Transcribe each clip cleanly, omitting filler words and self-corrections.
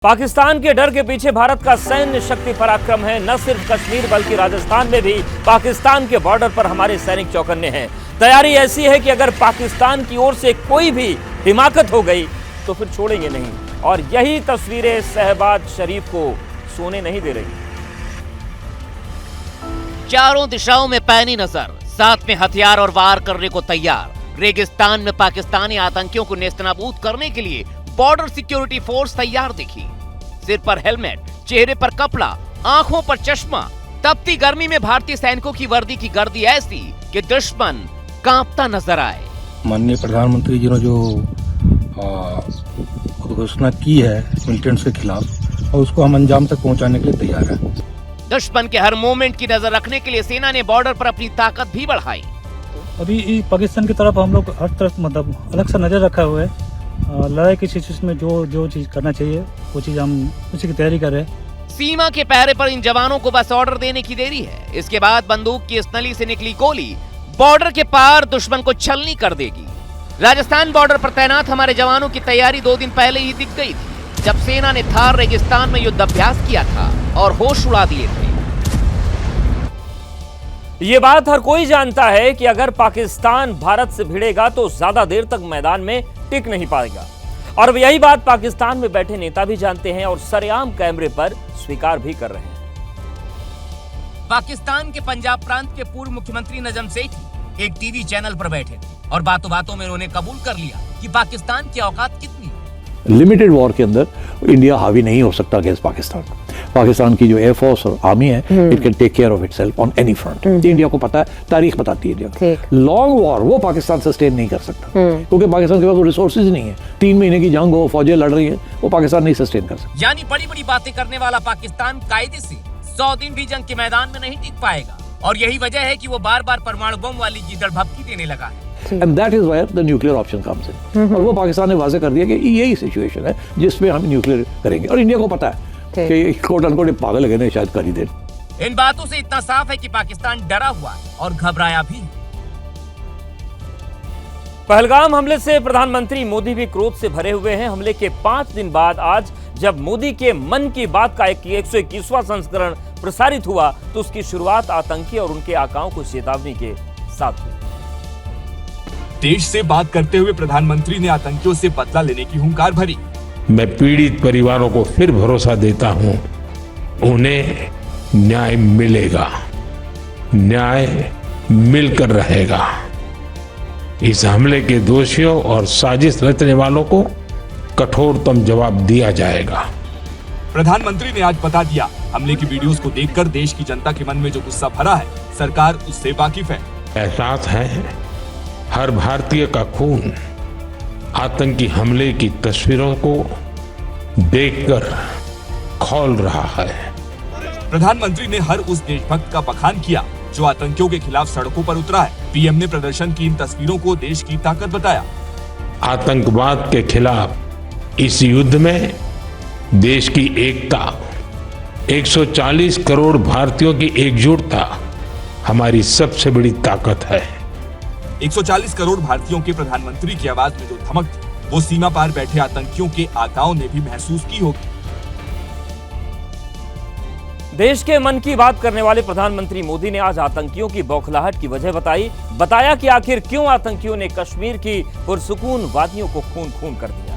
पाकिस्तान के डर के पीछे भारत का सैन्य शक्ति पराक्रम है। न सिर्फ कश्मीर बल्कि राजस्थान में भी पाकिस्तान के बॉर्डर पर हमारे सैनिक चौकन्ने हैं। तैयारी ऐसी है कि अगर पाकिस्तान की ओर से कोई भी हिमाकत हो गई तो फिर छोड़ेंगे नहीं। और यही तस्वीरें शहबाज शरीफ को सोने नहीं दे रही। चारों दिशाओं में पैनी नजर, साथ में हथियार और वार करने को तैयार। रेगिस्तान में पाकिस्तानी आतंकियों को नेस्तनाबूद करने के लिए बॉर्डर सिक्योरिटी फोर्स तैयार दिखी। सिर पर हेलमेट, चेहरे पर कपड़ा, आंखों पर चश्मा। तपती गर्मी में भारतीय सैनिकों की वर्दी की गर्दी ऐसी कि दुश्मन कांपता नजर आए। माननीय प्रधानमंत्री जी ने जो घोषणा की है मिलिटेंट्स के खिलाफ, और उसको हम अंजाम तक पहुंचाने के लिए तैयार हैं। दुश्मन के हर मूवमेंट की नजर रखने के लिए सेना ने बॉर्डर पर अपनी ताकत भी बढ़ाई। अभी पाकिस्तान की तरफ हम लोग हर तरफ मतलब अलग सा नजर रखा हुआ है। लड़ाई की सिचुएशन में जो चीज करना चाहिए वो चीज हम उसी की तैयारी कर रहे हैं। सीमा के पहरे पर इन जवानों को बस ऑर्डर देने की देरी है। इसके बाद बंदूक की इस नली से निकली गोली बॉर्डर के पार दुश्मन को छलनी कर देगी। राजस्थान बॉर्डर पर तैनात हमारे जवानों की तैयारी 2 दिन पहले ही दिख गई थी, जब सेना ने थार रेगिस्तान में युद्धाभ्यास किया था और होश उड़ा दिए थे। ये बात हर कोई जानता है कि अगर पाकिस्तान भारत से भिड़ेगा तो ज्यादा देर तक मैदान में टिक नहीं पाएगा। और यही बात पाकिस्तान में बैठे नेता भी जानते हैं और सरेआम कैमरे पर स्वीकार भी कर रहे हैं। पाकिस्तान के पंजाब प्रांत के पूर्व मुख्यमंत्री नजम सेठी एक टीवी चैनल पर बैठे थे और बातों बातों में उन्होंने कबूल कर लिया कि पाकिस्तान की औकात कितनी है। लिमिटेड वॉर के अंदर इंडिया हावी नहीं हो सकता अगेंस्ट पाकिस्तान। पाकिस्तान की जो एयरफोर्स और आर्मी है, it can take care of itself on any front. India को पता है, तारीख बताती है इंडिया। लॉन्ग वॉर वो पाकिस्तान सस्टेन नहीं कर सकता, क्योंकि पाकिस्तान के पास वो रिसोर्सेज नहीं है। 3 महीने की जंग हो, फौजें लड़ रही है, वो पाकिस्तान नहीं सस्टेन कर सकता। यानी बड़ी बड़ी बातें करने वाला पाकिस्तान कायदे से 100 दिन भी जंग के मैदान में नहीं टिक पाएगा। और यही वजह है कि वो बार बार परमाणु बम वाली गीदड़ भभकी देने लगा है। And that is where the nuclear option comes in। और वो पाकिस्तान ने वाजे कर दिया कि यही सिचुएशन है जिसमें हम न्यूक्लियर करेंगे। और इंडिया को पता है कि कोट अनकोट पागल लगे ने शायद कर ही दे। इन बातों से इतना साफ है कि पाकिस्तान डरा हुआ और घबराया भी। पहलगाम हमले से प्रधानमंत्री मोदी भी क्रोध से भरे हुए हैं। हमले के 5 दिन बाद आज जब मोदी के मन की बात का 121वां संस्करण प्रसारित हुआ तो उसकी शुरुआत आतंकी और उनके आकाओं को चेतावनी के साथ हुई। देश से बात करते हुए प्रधानमंत्री ने आतंकियों से बदला लेने की हुंकार भरी। मैं पीड़ित परिवारों को फिर भरोसा देता हूं, उन्हें न्याय मिलेगा, न्याय मिलकर रहेगा। इस हमले के दोषियों और साजिश रचने वालों को कठोरतम जवाब दिया जाएगा। प्रधानमंत्री ने आज बता दिया, हमले की वीडियोस को देखकर देश की जनता के मन में जो गुस्सा भरा है, सरकार उससे वाकिफ है। एहसास है हर भारतीय का खून आतंकी हमले की तस्वीरों को देखकर खौल रहा है। प्रधानमंत्री ने हर उस देशभक्त का बखान किया जो आतंकियों के खिलाफ सड़कों पर उतरा है। पीएम ने प्रदर्शन की इन तस्वीरों को देश की ताकत बताया। आतंकवाद के खिलाफ इस युद्ध में देश की एकता, 140 करोड़ भारतीयों की एकजुटता हमारी सबसे बड़ी ताकत है। 140 करोड़ भारतीयों के प्रधानमंत्री की आवाज में जो धमक थी, वो सीमा पार बैठे आतंकियों के आकाओं ने भी महसूस की होगी। देश के मन की बात करने वाले प्रधानमंत्री मोदी ने आज आतंकियों की बौखलाहट की वजह बताया कि आखिर क्यों आतंकियों ने कश्मीर की पुरसुकून वादियों को खून खून कर दिया।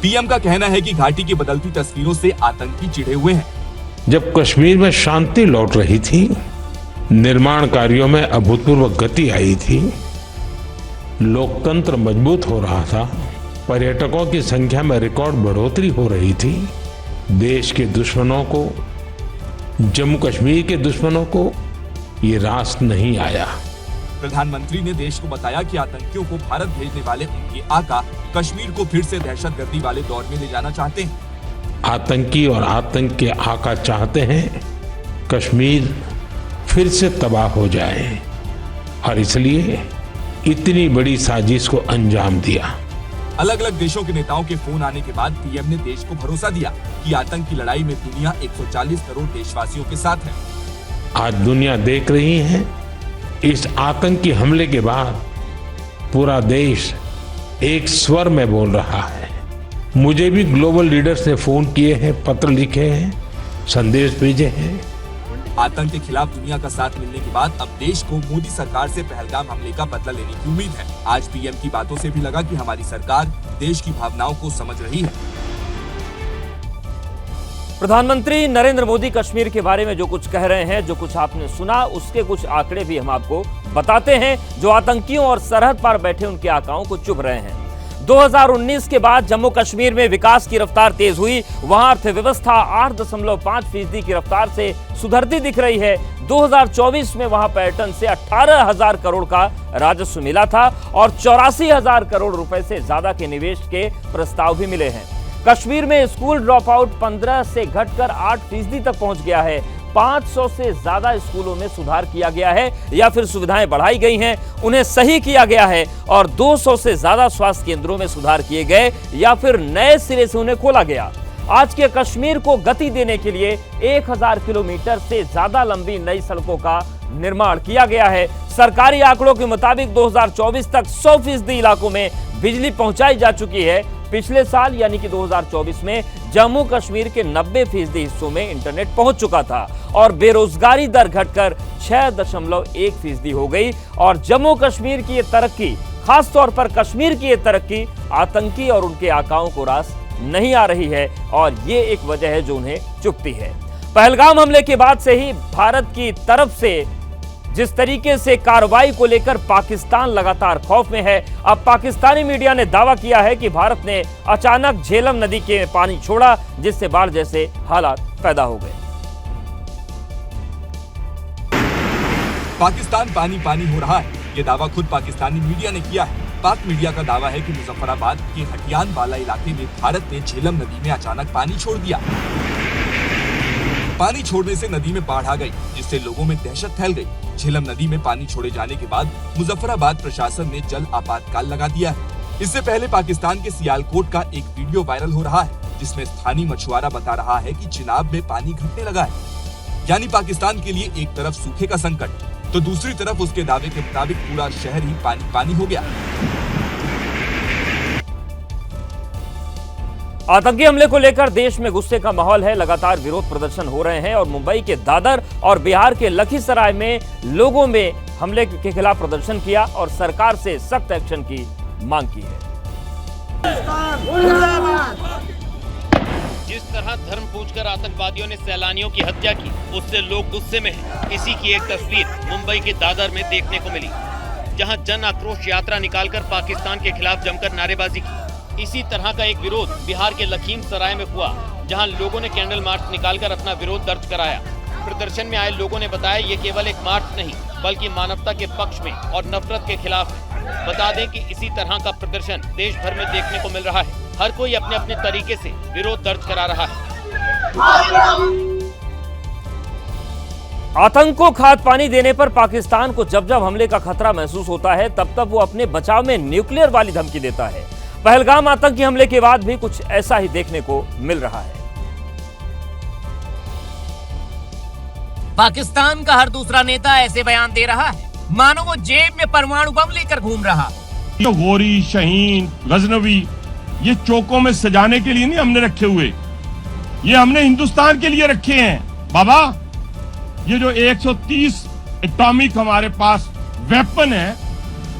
पीएम का कहना है कि घाटी की बदलती तस्वीरों से आतंकी चिढ़े हुए हैं। जब कश्मीर में शांति लौट रही थी, निर्माण कार्यों में अभूतपूर्व गति आई थी, लोकतंत्र मजबूत हो रहा था, पर्यटकों की संख्या में रिकॉर्ड बढ़ोतरी हो रही थी, देश के दुश्मनों को, जम्मू कश्मीर के दुश्मनों को ये रास नहीं आया। प्रधानमंत्री ने देश को बताया कि आतंकियों को भारत भेजने वाले उनके आका कश्मीर को फिर से दहशतगर्दी वाले दौर में ले जाना चाहते हैं। आतंकी और आतंक के आका चाहते हैं कश्मीर फिर से तबाह हो जाए, और इसलिए इतनी बड़ी साजिश को अंजाम दिया। अलग अलग देशों के नेताओं के फोन आने के बाद पीएम ने देश को भरोसा दिया कि आतंक की लड़ाई में दुनिया 140 करोड़ देशवासियों के साथ है। आज दुनिया देख रही है, इस आतंकी हमले के बाद पूरा देश एक स्वर में बोल रहा है, मुझे भी ग्लोबल लीडर्स ने फोन किए हैं, पत्र लिखे हैं, संदेश भेजे हैं। आतंक के खिलाफ दुनिया का साथ मिलने के बाद अब देश को मोदी सरकार से पहलगाम हमले का बदला लेने की उम्मीद है। आज पीएम की बातों से भी लगा कि हमारी सरकार देश की भावनाओं को समझ रही है। प्रधानमंत्री नरेंद्र मोदी कश्मीर के बारे में जो कुछ कह रहे हैं, जो कुछ आपने सुना, उसके कुछ आंकड़े भी हम आपको बताते हैं जो आतंकियों और सरहद पार बैठे उनके आकाओं को चुभ रहे हैं। 2019 के बाद जम्मू कश्मीर में विकास की रफ्तार तेज हुई। वहां अर्थव्यवस्था 8.5% की रफ्तार से सुधरती दिख रही है। 2024 में वहां पर्यटन से 18,000 करोड़ का राजस्व मिला था और 84,000 करोड़ रुपए से ज्यादा के निवेश के प्रस्ताव भी मिले हैं। कश्मीर में स्कूल ड्रॉप आउट 15 से घटकर 8% तक पहुंच गया है। 500 से ज्यादा स्कूलों में सुधार किया गया है या फिर सुविधाएं बढ़ाई गई हैं, उन्हें सही किया गया है और 200 से ज्यादा स्वास्थ्य केंद्रों में सुधार किए गए या फिर नए सिरे से उन्हें खोला गया। आज के कश्मीर को गति देने के लिए 1000 किलोमीटर से ज्यादा लंबी नई सड़कों का निर्माण किया गया है। सरकारी आंकड़ों के मुताबिक 2024 तक 100% इलाकों में बिजली पहुंचाई जा चुकी है। पिछले साल यानी कि 2024 में जम्मू कश्मीर के 90% हिस्सों में इंटरनेट पहुंच चुका था और बेरोजगारी दर घटकर 6.1% हो गई। और जम्मू कश्मीर की ये तरक्की, खासतौर पर कश्मीर की ये तरक्की आतंकी और उनके आकाओं को रास नहीं आ रही है और ये एक वजह है जो उन्हें चुभती है। पहलगाम हमले के बाद से ही भारत की तरफ से जिस तरीके से कार्रवाई को लेकर पाकिस्तान लगातार खौफ में है। अब पाकिस्तानी मीडिया ने दावा किया है कि भारत ने अचानक झेलम नदी के पानी छोड़ा जिससे बाढ़ जैसे हालात पैदा हो गए। पाकिस्तान पानी पानी हो रहा है, ये दावा खुद पाकिस्तानी मीडिया ने किया है। पाक मीडिया का दावा है कि मुजफ्फराबाद के हटियान वाला इलाके में भारत ने झेलम नदी में अचानक पानी छोड़ दिया। पानी छोड़ने से नदी में बाढ़ आ गई जिससे लोगों में दहशत फैल गई। झेलम नदी में पानी छोड़े जाने के बाद मुजफ्फराबाद प्रशासन ने जल आपातकाल लगा दिया है। इससे पहले पाकिस्तान के सियालकोट का एक वीडियो वायरल हो रहा है जिसमें स्थानीय मछुआरा बता रहा है कि चिनाब में पानी घटने लगा है। यानी पाकिस्तान के लिए एक तरफ सूखे का संकट तो दूसरी तरफ उसके दावे के मुताबिक पूरा शहर ही पानी पानी हो गया। आतंकी हमले को लेकर देश में गुस्से का माहौल है। लगातार विरोध प्रदर्शन हो रहे हैं और मुंबई के दादर और बिहार के लखीसराय में लोगों में हमले के खिलाफ प्रदर्शन किया और सरकार से सख्त एक्शन की मांग की है। जिस तरह धर्म पूछकर आतंकवादियों ने सैलानियों की हत्या की, उससे लोग गुस्से में हैं। इसी की एक तस्वीर मुंबई के दादर में देखने को मिली, जहां जन आक्रोश यात्रा निकालकर पाकिस्तान के खिलाफ जमकर नारेबाजी की। इसी तरह का एक विरोध बिहार के लखीमसराय में हुआ, जहां लोगों ने कैंडल मार्च निकालकर अपना विरोध दर्ज कराया। प्रदर्शन में आए लोगों ने बताया ये केवल एक मार्च नहीं बल्कि मानवता के पक्ष में और नफरत के खिलाफ है। बता दें कि इसी तरह का प्रदर्शन देश भर में देखने को मिल रहा है। हर कोई अपने अपने तरीके से विरोध दर्ज करा रहा है। आतंक को खाद पानी देने पर पाकिस्तान को जब जब हमले का खतरा महसूस होता है तब तब वो अपने बचाव में न्यूक्लियर वाली धमकी देता है। पहलगाम आतंकी हमले के बाद भी कुछ ऐसा ही देखने को मिल रहा है। पाकिस्तान का हर दूसरा नेता ऐसे बयान दे रहा है मानो वो जेब में परमाणु बम लेकर घूम रहा। तो गोरी, शहीन, गजनवी ये चौकों में सजाने के लिए नहीं हमने रखे हुए, ये हमने हिंदुस्तान के लिए रखे हैं। बाबा ये जो 130 एटॉमिक हमारे पास वेपन है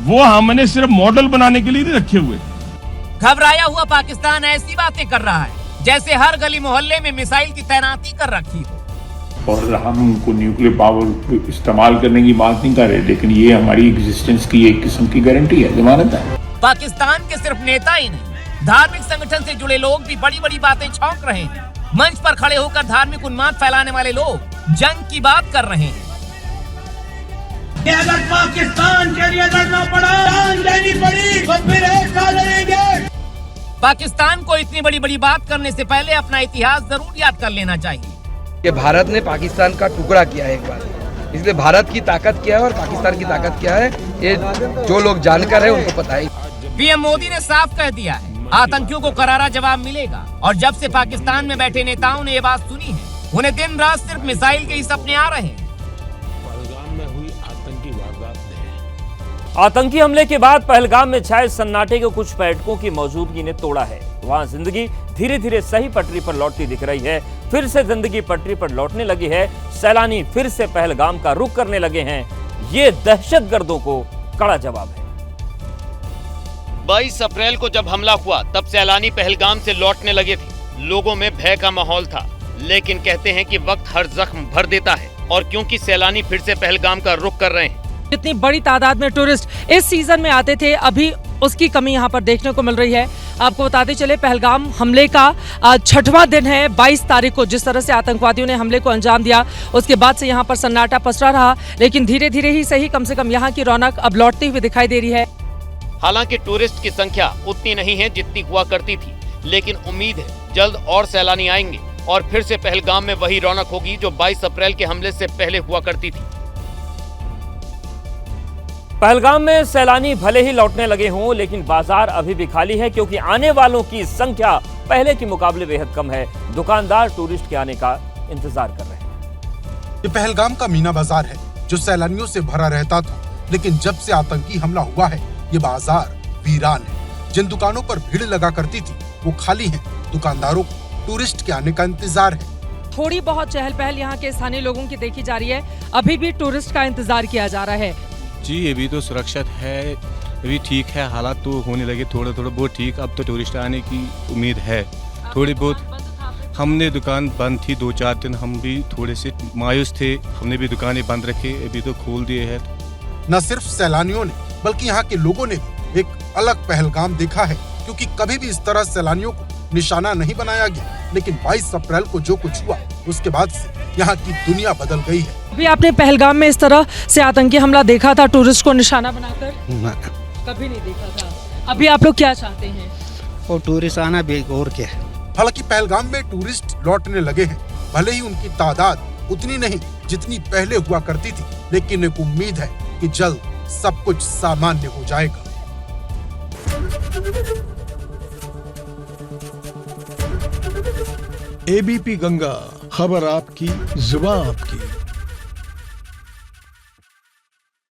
वो हमने सिर्फ मॉडल बनाने के लिए नहीं रखे हुए। घबराया हुआ पाकिस्तान ऐसी बातें कर रहा है जैसे हर गली मोहल्ले में मिसाइल की तैनाती कर रखी हो। और हम उनको न्यूक्लियर पावर इस्तेमाल करने की बात नहीं कर रहे, लेकिन ये हमारी एग्जिस्टेंस की एक किस्म की गारंटी है, जमानत है। पाकिस्तान के सिर्फ नेता ही नहीं, धार्मिक संगठन से जुड़े लोग भी बड़ी बड़ी बातें छौंक रहे हैं। मंच पर खड़े होकर धार्मिक उन्माद फैलाने वाले लोग जंग की बात कर रहे हैं। अगर पाकिस्तान के लिए लड़ना पड़ा, जान देनी पड़ी तो फिर एक साथ लड़ेंगे। पाकिस्तान को इतनी बड़ी बड़ी बात करने से पहले अपना इतिहास जरूर याद कर लेना चाहिए कि भारत ने पाकिस्तान का टुकड़ा किया है एक बार, इसलिए भारत की ताकत क्या है और पाकिस्तान की ताकत क्या है ये जो लोग जानकर है उनको पता है। पीएम मोदी ने साफ कह दिया है आतंकियों को करारा जवाब मिलेगा और जब से पाकिस्तान में बैठे नेताओं ने ये बात सुनी है उन्हें दिन रात सिर्फ मिसाइल के ही सपने आ रहे हैं। आतंकी हमले के बाद पहलगाम में छाए सन्नाटे को कुछ पर्यटकों की मौजूदगी ने तोड़ा है। वहां जिंदगी धीरे धीरे सही पटरी पर लौटती दिख रही है। फिर से जिंदगी पटरी पर लौटने लगी है। सैलानी फिर से पहलगाम का रुख करने लगे हैं। ये दहशतगर्दों को कड़ा जवाब है। 22 अप्रैल को जब हमला हुआ तब सैलानी पहलगाम से लौटने लगे थे। लोगों में भय का माहौल था, लेकिन कहते हैं कि वक्त हर जख्म भर देता है और क्योंकि सैलानी फिर से पहलगाम का रुख कर रहे हैं। इतनी बड़ी तादाद में टूरिस्ट इस सीजन में आते थे, अभी उसकी कमी यहाँ पर देखने को मिल रही है। आपको बताते चले, पहलगाम हमले का 6वां दिन है। 22 तारीख को जिस तरह से आतंकवादियों ने हमले को अंजाम दिया, उसके बाद से यहाँ पर सन्नाटा पसरा रहा, लेकिन धीरे धीरे ही सही कम से कम यहाँ की रौनक अब लौटती हुई दिखाई दे रही है। हालांकि टूरिस्ट की संख्या उतनी नहीं है जितनी हुआ करती थी, लेकिन उम्मीद है जल्द और सैलानी आएंगे और फिर से पहलगाम में वही रौनक होगी जो 22 अप्रैल के हमले से पहले हुआ करती थी। पहलगाम में सैलानी भले ही लौटने लगे हों, लेकिन बाजार अभी भी खाली है, क्योंकि आने वालों की संख्या पहले के मुकाबले बेहद कम है। दुकानदार टूरिस्ट के आने का इंतजार कर रहे हैं। ये पहलगाम का मीना बाजार है जो सैलानियों से भरा रहता था, लेकिन जब से आतंकी हमला हुआ है ये बाजार वीरान है। जिन दुकानों पर भीड़ लगा करती थी वो खाली हैं। दुकानदारों को टूरिस्ट के आने का इंतजार है। थोड़ी बहुत चहल पहल यहाँ के स्थानीय लोगों की देखी जा रही है। अभी भी टूरिस्ट का इंतजार किया जा रहा है। जी अभी तो सुरक्षित है, अभी ठीक है, हालात तो होने लगे थोड़ा बहुत ठीक। अब तो टूरिस्ट आने की उम्मीद है। थोड़ी बहुत हमने दुकान बंद थी 2-4 दिन, हम भी थोड़े से मायूस थे, हमने भी दुकानें बंद रखी, अभी तो खोल दिए हैं। न सिर्फ सैलानियों ने बल्कि यहाँ के लोगों ने भी एक अलग पहलगाम देखा है, क्योंकि कभी भी इस तरह सैलानियों को निशाना नहीं बनाया गया। लेकिन 22 अप्रैल को जो कुछ हुआ उसके बाद से यहाँ की दुनिया बदल गई है। अभी आपने पहलगाम में इस तरह से आतंकी हमला देखा था टूरिस्ट को निशाना बनाकर? कभी नहीं देखा था। अभी आप लोग क्या चाहते हैं? और टूरिस्ट आना भी और क्या। हालांकि पहलगाम में टूरिस्ट लौटने लगे हैं, भले ही उनकी तादाद उतनी नहीं जितनी पहले हुआ करती थी, लेकिन एक उम्मीद है कि जल्द सब कुछ सामान्य हो जाएगा। एबीपी गंगा, खबर आपकी, जुबान आपकी।